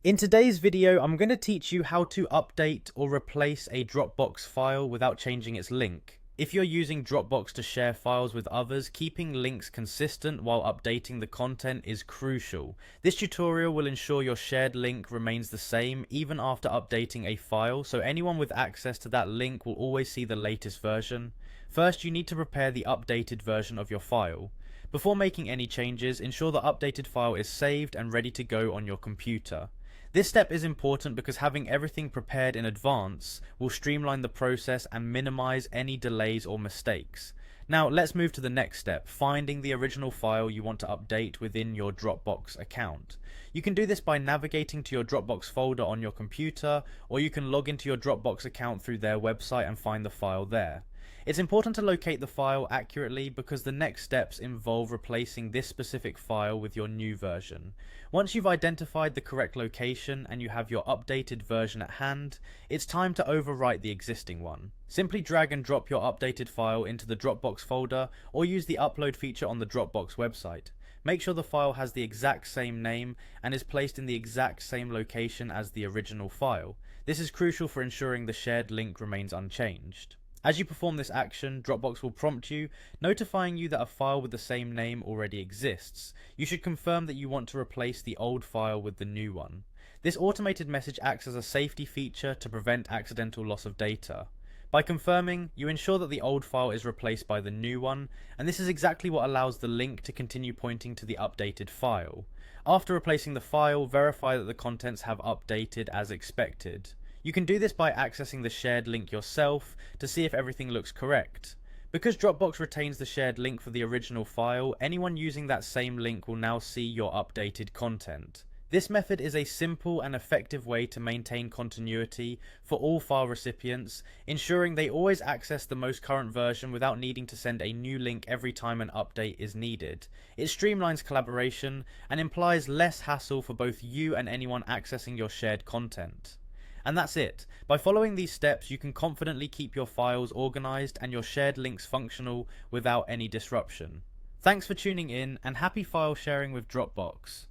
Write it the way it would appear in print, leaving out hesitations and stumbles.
In today's video, I'm going to teach you how to update or replace a Dropbox file without changing its link. If you're using Dropbox to share files with others, keeping links consistent while updating the content is crucial. This tutorial will ensure your shared link remains the same even after updating a file, so anyone with access to that link will always see the latest version. First, you need to prepare the updated version of your file. Before making any changes, ensure the updated file is saved and ready to go on your computer. This step is important because having everything prepared in advance will streamline the process and minimize any delays or mistakes. Now let's move to the next step, finding the original file you want to update within your Dropbox account. You can do this by navigating to your Dropbox folder on your computer, or you can log into your Dropbox account through their website and find the file there. It's important to locate the file accurately because the next steps involve replacing this specific file with your new version. Once you've identified the correct location and you have your updated version at hand, it's time to overwrite the existing one. Simply drag and drop your updated file into the Dropbox folder or use the upload feature on the Dropbox website. Make sure the file has the exact same name and is placed in the exact same location as the original file. This is crucial for ensuring the shared link remains unchanged. As you perform this action, Dropbox will prompt you, notifying you that a file with the same name already exists. You should confirm that you want to replace the old file with the new one. This automated message acts as a safety feature to prevent accidental loss of data. By confirming, you ensure that the old file is replaced by the new one, and this is exactly what allows the link to continue pointing to the updated file. After replacing the file, verify that the contents have updated as expected. You can do this by accessing the shared link yourself to see if everything looks correct. Because Dropbox retains the shared link for the original file, anyone using that same link will now see your updated content. This method is a simple and effective way to maintain continuity for all file recipients, ensuring they always access the most current version without needing to send a new link every time an update is needed. It streamlines collaboration and implies less hassle for both you and anyone accessing your shared content. And that's it. By following these steps, you can confidently keep your files organized and your shared links functional without any disruption. Thanks for tuning in, and happy file sharing with Dropbox.